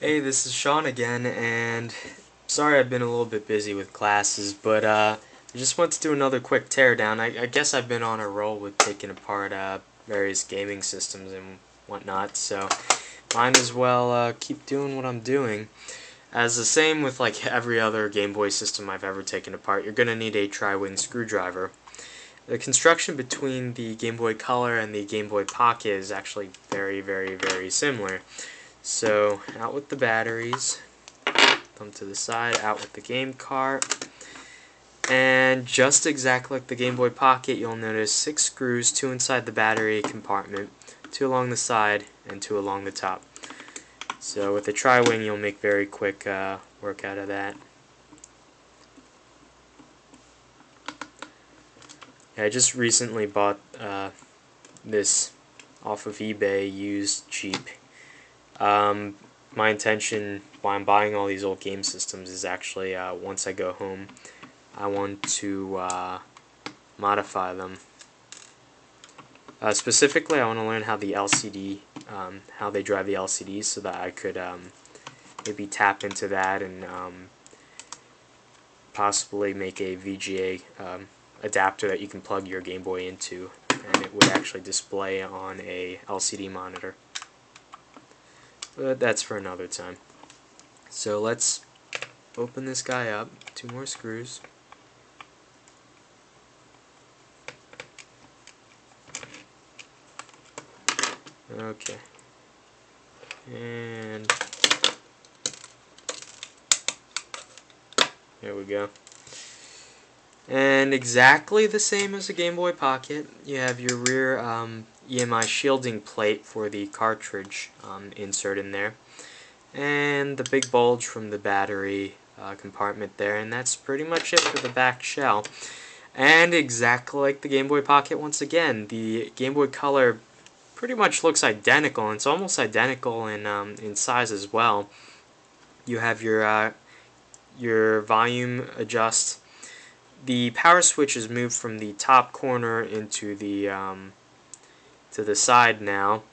Hey, this is Sean again, and sorry I've been a little bit busy with classes, but I just want to do another quick teardown. I guess I've been on a roll with taking apart various gaming systems and whatnot, so might as well keep doing what I'm doing. As the same with like every other Game Boy system I've ever taken apart, you're going to need a tri-wing screwdriver. The construction between the Game Boy Color and the Game Boy Pocket is actually very similar. So, out with the batteries, them to the side, out with the game cart, and just exactly like the Game Boy Pocket, you'll notice 6 screws, 2 inside the battery compartment, 2 along the side, and 2 along the top. So with the tri-wing, you'll make very quick work out of that. Yeah, I just recently bought this off of eBay, used cheap. My intention why I'm buying all these old game systems is actually once I go home, I want to modify them. Specifically, I want to learn how the LCD, how they drive the LCDs, so that I could maybe tap into that and possibly make a VGA adapter that you can plug your Game Boy into, and it would actually display on a LCD monitor. But that's for another time. So let's open this guy up. 2 more screws. Okay. And there we go. And exactly the same as the Game Boy Pocket, you have your rear EMI shielding plate for the cartridge insert in there, and the big bulge from the battery compartment there, and that's pretty much it for the back shell. And exactly like the Game Boy Pocket, once again, the Game Boy Color pretty much looks identical, and it's almost identical in size as well. You have your volume adjust. The power switch is moved from the top corner into the to the side now,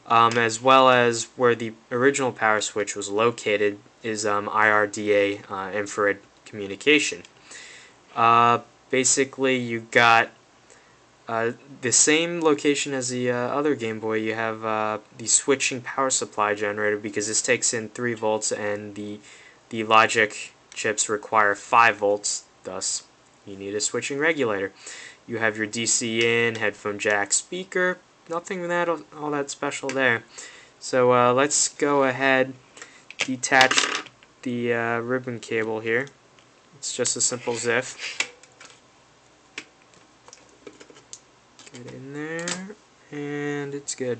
as well as where the original power switch was located is IRDA, infrared communication. Basically, you got the same location as the other Game Boy. You have the switching power supply generator, because this takes in 3 volts and the logic chips require 5 volts, thus you need a switching regulator. You have your DC in, headphone jack, speaker, nothing all that special there. So let's go ahead, detach the ribbon cable here. It's just a simple ZIF. Get in there, and it's good.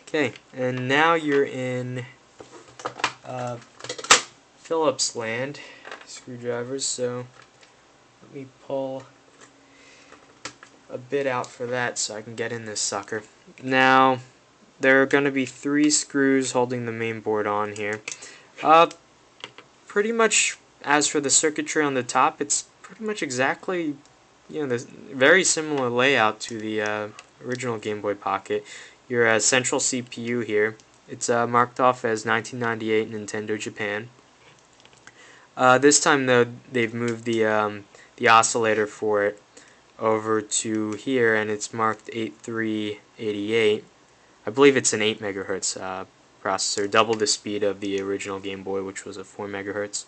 Okay, and now you're in Phillips land, screwdrivers, so let me pull a bit out for that so I can get in this sucker. Now, there are going to be 3 screws holding the main board on here. Pretty much as for the circuitry on the top, it's pretty much exactly, the very similar layout to the original Game Boy Pocket. Your central CPU here, it's marked off as 1998 Nintendo Japan. This time though, they've moved the oscillator for it over to here, and it's marked 8388. I believe it's an 8 megahertz processor, double the speed of the original Game Boy, which was a 4 megahertz,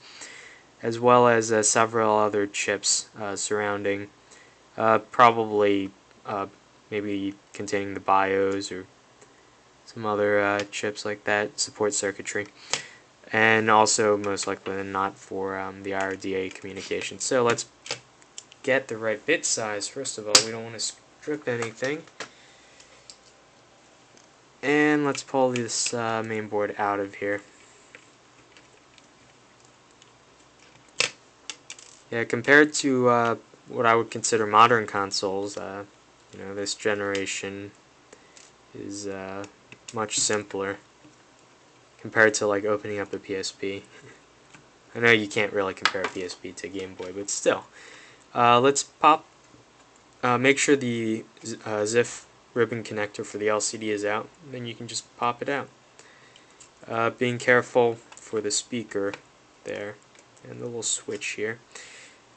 as well as several other chips surrounding, probably maybe containing the BIOS or some other chips like that, support circuitry, and also most likely not for the IRDA communication. So let's get the right bit size. First of all, we don't want to strip anything. And let's pull this main board out of here. Yeah, compared to what I would consider modern consoles, this generation is much simpler compared to like opening up a PSP. I know you can't really compare a PSP to a Game Boy, but still. Let's make sure the ZIF ribbon connector for the LCD is out, then you can just pop it out. Being careful for the speaker there, and the little switch here.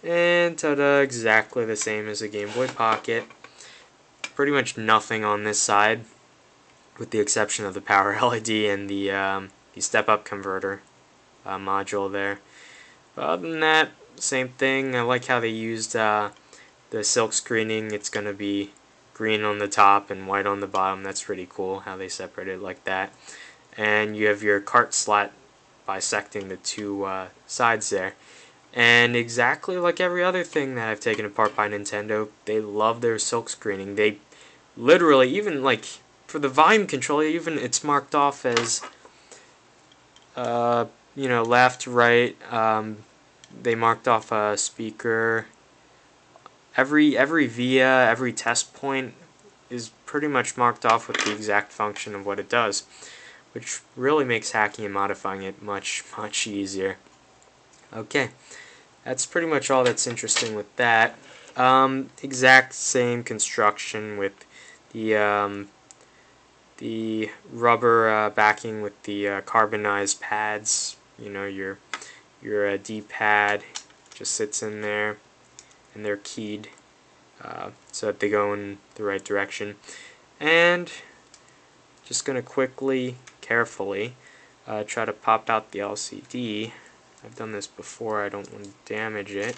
And ta-da, exactly the same as a Game Boy Pocket. Pretty much nothing on this side, with the exception of the power LED and the step-up converter module there. But other than that, same thing. I like how they used the silk screening. It's going to be green on the top and white on the bottom. That's pretty cool how they separate it like that. And you have your cart slot bisecting the two sides there. And exactly like every other thing that I've taken apart by Nintendo, they love their silk screening. They literally, even like for the volume control, even it's marked off as you know, left, right. They marked off a speaker. Every via, every test point is pretty much marked off with the exact function of what it does, which really makes hacking and modifying it much easier. Okay, that's pretty much all that's interesting with that. Exact same construction with the rubber backing with the carbonized pads. You know, your D-pad just sits in there, and they're keyed so that they go in the right direction. And just gonna quickly, carefully try to pop out the LCD. I've done this before, I don't want to damage it.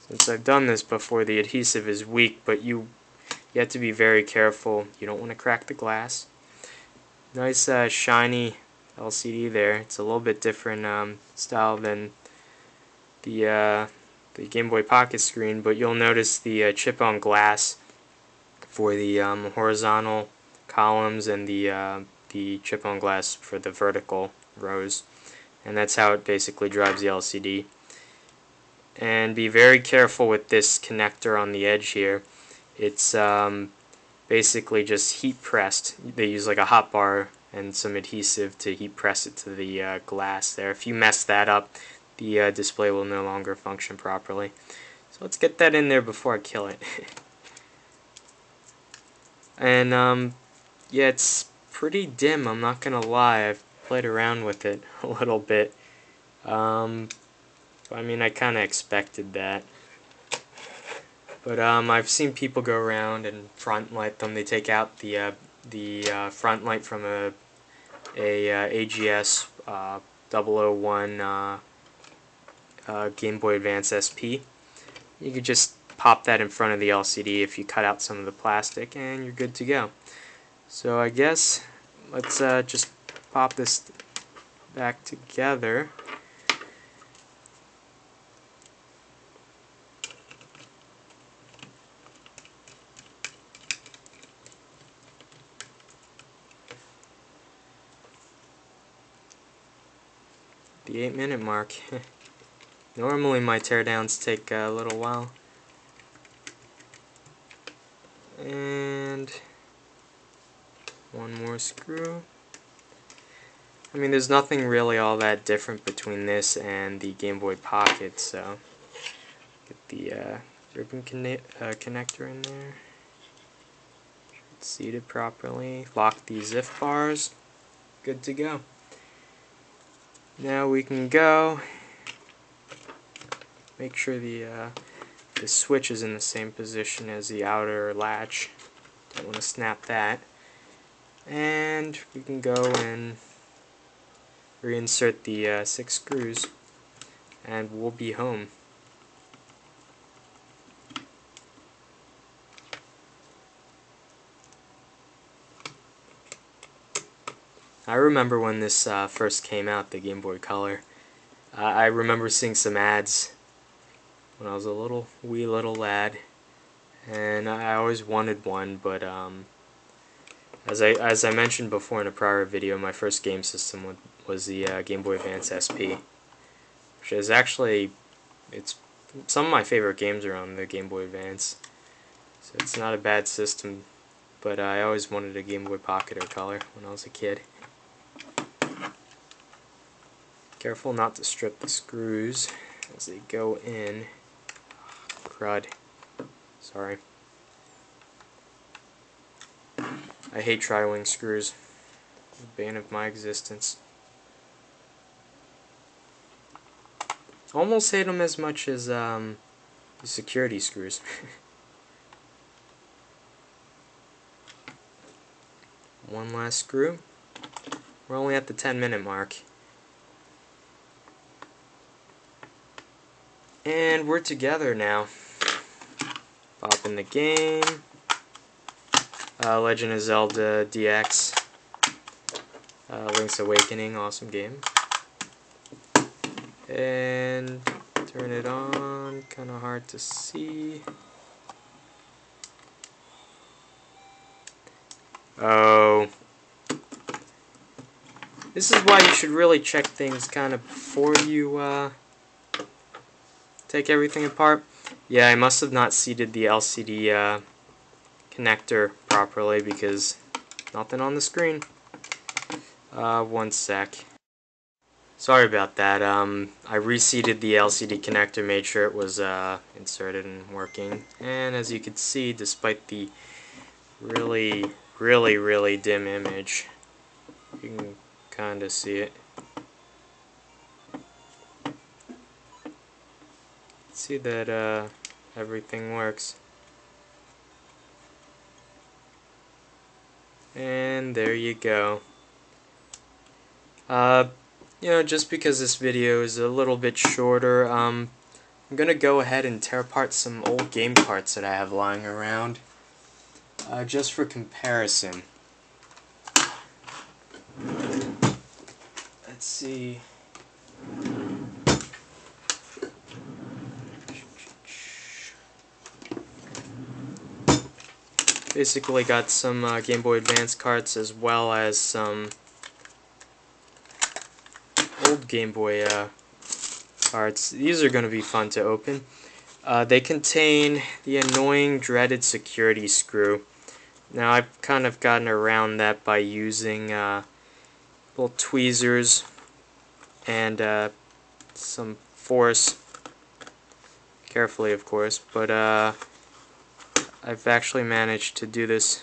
Since I've done this before, the adhesive is weak, but you have to be very careful. You don't want to crack the glass. Nice shiny LCD there. It's a little bit different style than the Game Boy Pocket screen, but you'll notice the chip-on glass for the horizontal columns and the chip-on glass for the vertical rows, and that's how it basically drives the LCD. And be very careful with this connector on the edge here. It's basically just heat pressed. They use like a hot bar and some adhesive to heat press it to the glass there. If you mess that up, the display will no longer function properly. So let's get that in there before I kill it. And yeah, it's pretty dim, I'm not gonna lie. I've played around with it a little bit. I mean, I kinda expected that. But I've seen people go around and front light them. They take out the front light from a AGS 001 Game Boy Advance SP. You could just pop that in front of the LCD if you cut out some of the plastic, and you're good to go. So I guess let's just pop this back together. The 8-minute mark. Normally my teardowns take a little while. And one more screw. I mean, there's nothing really all that different between this and the Game Boy Pocket, so get the ribbon connector in there. It's seated properly. Lock the ZIF bars. Good to go. Now we can go. Make sure the switch is in the same position as the outer latch. Don't want to snap that. And we can go and reinsert the 6 screws, and we'll be home. I remember when this first came out, the Game Boy Color. I remember seeing some ads when I was a wee little lad, and I always wanted one, but as I mentioned before in a prior video, my first game system was the Game Boy Advance SP, which is actually, it's some of my favorite games are on the Game Boy Advance, so it's not a bad system, but I always wanted a Game Boy Pocket or Color when I was a kid. Careful not to strip the screws as they go in. crud. Sorry. I hate tri-wing screws. The bane of my existence. Almost hate them as much as the security screws. One last screw. We're only at the 10-minute mark. And we're together now. Pop in the game. Legend of Zelda DX. Link's Awakening, awesome game. And turn it on, kind of hard to see. Oh. This is why you should really check things kind of before you take everything apart. Yeah, I must have not seated the LCD connector properly because nothing on the screen. One sec. Sorry about that. I reseated the LCD connector, made sure it was inserted and working. And as you can see, despite the really dim image, you can kind of see it. See that everything works. And there you go. You know, just because this video is a little bit shorter, I'm gonna go ahead and tear apart some old game carts that I have lying around, just for comparison. Let's see. Basically got some Game Boy Advance carts as well as some old Game Boy carts. These are going to be fun to open. They contain the annoying, dreaded security screw. Now I've kind of gotten around that by using little tweezers and some force, carefully of course, but I've actually managed to do this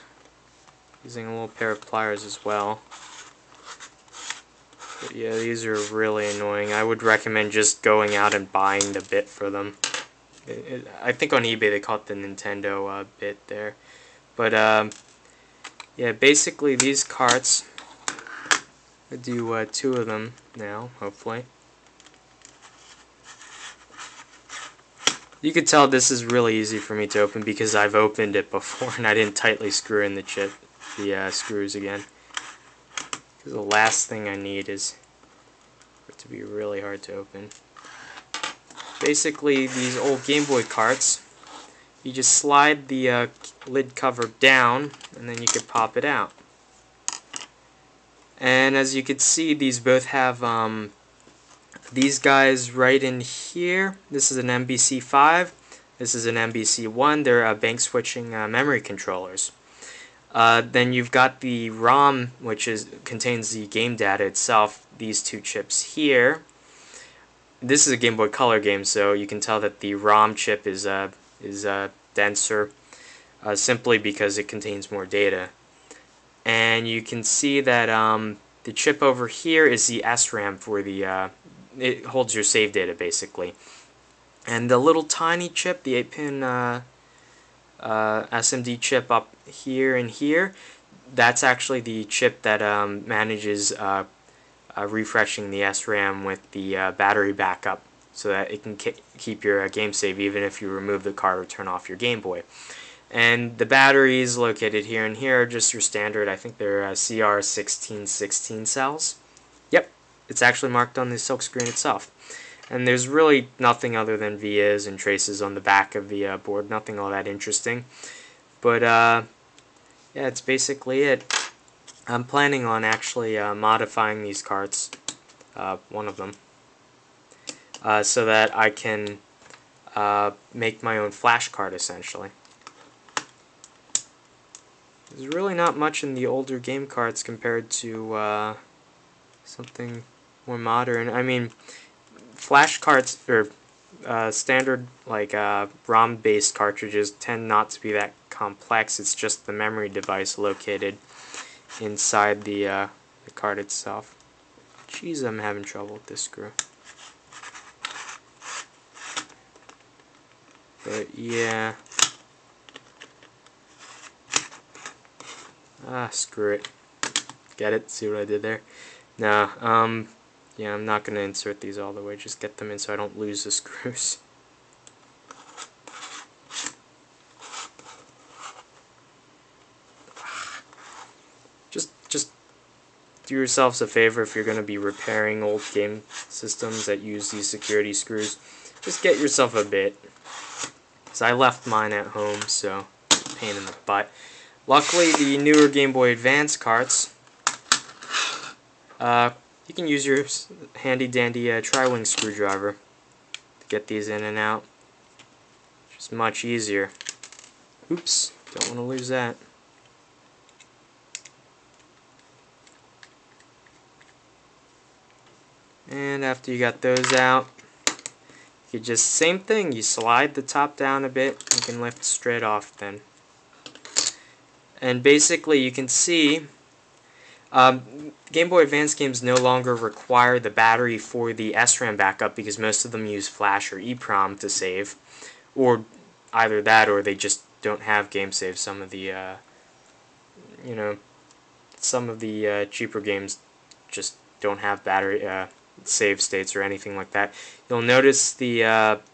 using a little pair of pliers as well. But yeah, these are really annoying. I would recommend just going out and buying the bit for them. I think on eBay they call it the Nintendo bit there. But yeah, basically these carts, I do 2 of them now, hopefully. You could tell this is really easy for me to open because I've opened it before and I didn't tightly screw in the screws again. Because the last thing I need is for it to be really hard to open. Basically, these old Game Boy carts, you just slide the lid cover down and then you could pop it out. And as you can see, these both have these guys right in here. This is an MBC5. This is an MBC1. They're bank switching memory controllers. Then you've got the ROM, which contains the game data itself. These 2 chips here. This is a Game Boy Color game, so you can tell that the ROM chip is denser, simply because it contains more data. And you can see that the chip over here is the SRAM for the it holds your save data basically. And the little tiny chip, the 8-pin SMD chip up here and here, that's actually the chip that manages refreshing the SRAM with the battery backup so that it can keep your game save even if you remove the card or turn off your Game Boy. And the batteries located here and here are just your standard, I think they're CR1616 cells. Yep, it's actually marked on the silk screen itself. And there's really nothing other than vias and traces on the back of the board, nothing all that interesting. But yeah, it's basically it. I'm planning on actually modifying these carts, one of them, so that I can make my own flash card essentially. There's really not much in the older game carts compared to something more modern. I mean, flash carts, or standard like ROM-based cartridges tend not to be that complex. It's just the memory device located inside the card itself. Jeez, I'm having trouble with this screw. But yeah. Screw it. Get it? See what I did there? Nah, yeah, I'm not going to insert these all the way. Just get them in so I don't lose the screws. Just do yourselves a favor if you're going to be repairing old game systems that use these security screws. Just get yourself a bit. Because I left mine at home, so pain in the butt. Luckily, the newer Game Boy Advance carts, you can use your handy-dandy tri-wing screwdriver to get these in and out. Just much easier. Oops, don't want to lose that. And after you got those out, you just, same thing, you slide the top down a bit, you can lift straight off then. And basically you can see Game Boy Advance games no longer require the battery for the SRAM backup because most of them use flash or EEPROM to save, or either that or they just don't have game saves. Some of the cheaper games just don't have battery save states or anything like that. You'll notice the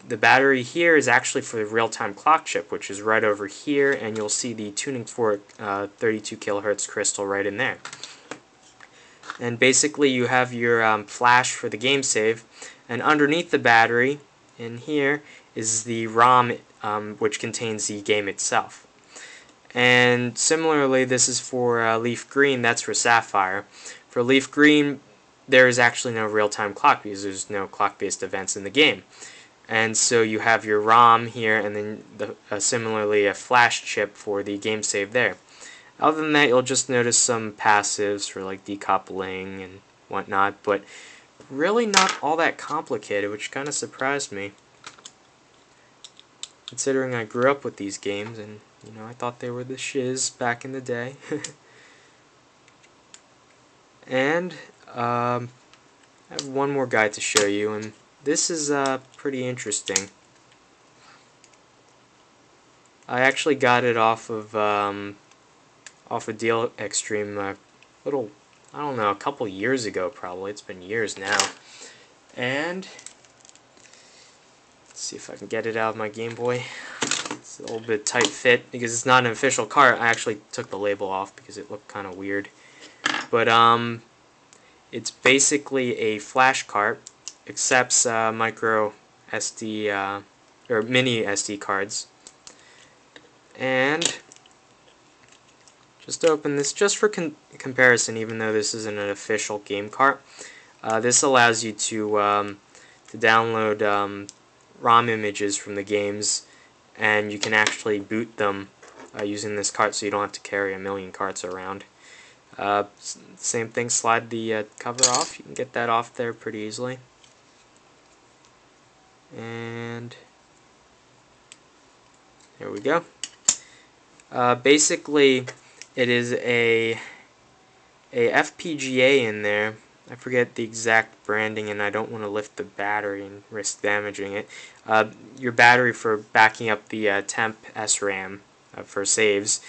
battery here is actually for the real-time clock chip, which is right over here, and you'll see the tuning fork 32 kilohertz crystal right in there. And basically you have your flash for the game save, and underneath the battery in here is the ROM, which contains the game itself. And similarly, this is for Leaf Green, that's for Sapphire. For Leaf Green, there is actually no real-time clock because there's no clock-based events in the game. And so you have your ROM here, and then similarly a flash chip for the game save there. Other than that, you'll just notice some passives for like decoupling and whatnot, but really not all that complicated, which kind of surprised me, considering I grew up with these games and I thought they were the shiz back in the day. And I have one more guide to show you, and this is pretty interesting. I actually got it off of Deal Extreme I don't know, a couple years ago probably. It's been years now. And let's see if I can get it out of my Game Boy. It's a little bit tight fit because it's not an official cart. I actually took the label off because it looked kind of weird. But it's basically a flash cart, accepts micro SD or mini SD cards. And just open this just for comparison, even though this isn't an official game cart. This allows you to download ROM images from the games, and you can actually boot them using this cart, so you don't have to carry a million carts around. Same thing, slide the cover off. You can get that off there pretty easily. And there we go. Basically, it is a FPGA in there. I forget the exact branding, and I don't want to lift the battery and risk damaging it. Your battery for backing up the temp SRAM for saves.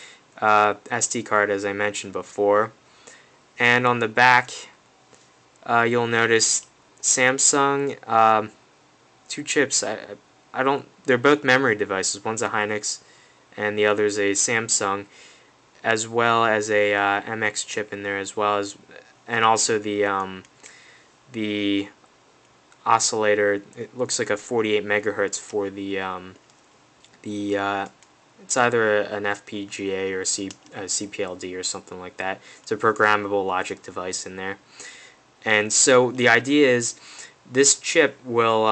SD card, as I mentioned before. And on the back, you'll notice Samsung, two chips. They're both memory devices. One's a Hynix, and the other's a Samsung, as well as a MX chip in there, as well as, and also the oscillator. It looks like a 48 megahertz for it's either an FPGA or a CPLD or something like that. It's a programmable logic device in there. And so the idea is this chip will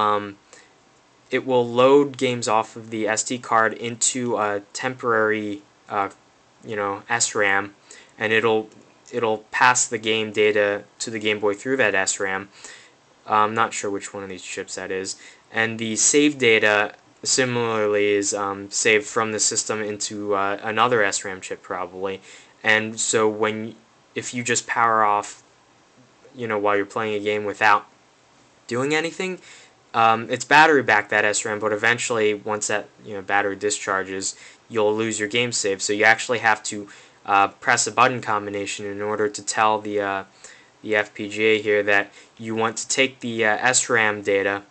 it will load games off of the SD card into a temporary SRAM, and it'll pass the game data to the Game Boy through that SRAM. I'm not sure which one of these chips that is. and the save data similarly is saved from the system into another SRAM chip probably. And so if you just power off, while you're playing a game without doing anything, it's battery back, that SRAM, but eventually once that battery discharges, you'll lose your game save. So you actually have to press a button combination in order to tell the FPGA here that you want to take the SRAM data,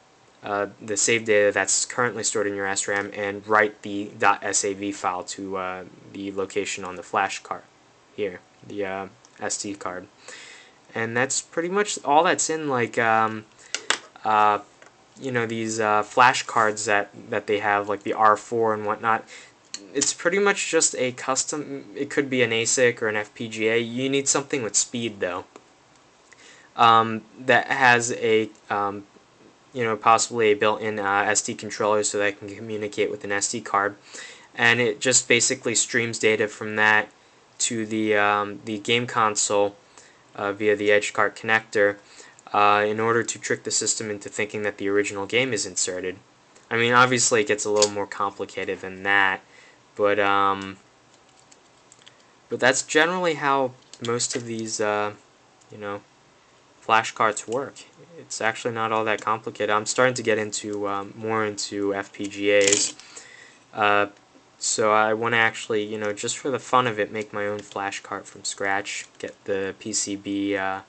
the save data that's currently stored in your SRAM, and write the .sav file to the location on the flash card here, the SD card. And that's pretty much all that's in, like these flash cards that they have, like the R4 and whatnot. It's pretty much just a custom. It could be an ASIC or an FPGA. You need something with speed though. That has a possibly a built-in SD controller so that it can communicate with an SD card, and it just basically streams data from that to the game console via the edge card connector in order to trick the system into thinking that the original game is inserted. I mean, obviously it gets a little more complicated than that, but that's generally how most of these flash cards work. It's actually not all that complicated. I'm starting to get into more into FPGAs, so I want to actually, just for the fun of it, make my own flash card from scratch. Get the PCB,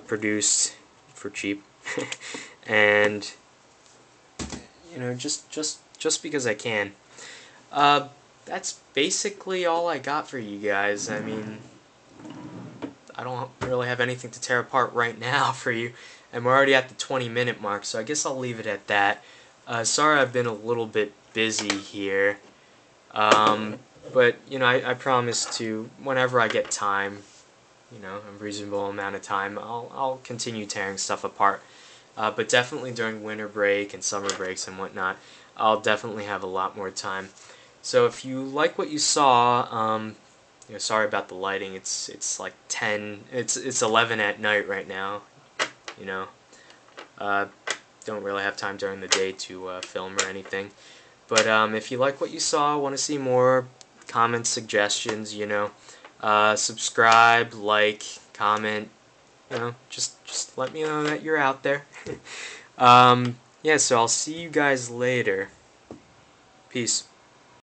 produced for cheap, and just because I can. That's basically all I got for you guys. I mean, I don't really have anything to tear apart right now for you, and we're already at the 20-minute mark, so I guess I'll leave it at that. Sorry I've been a little bit busy here, but I promise to, whenever I get time, a reasonable amount of time, I'll continue tearing stuff apart. But definitely during winter break and summer breaks and whatnot, I'll definitely have a lot more time. So if you like what you saw, sorry about the lighting. It's like 10. It's 11 at night right now. Don't really have time during the day to film or anything. But if you like what you saw, want to see more, comments, suggestions, subscribe, like, comment. Just let me know that you're out there. Yeah, so I'll see you guys later. Peace.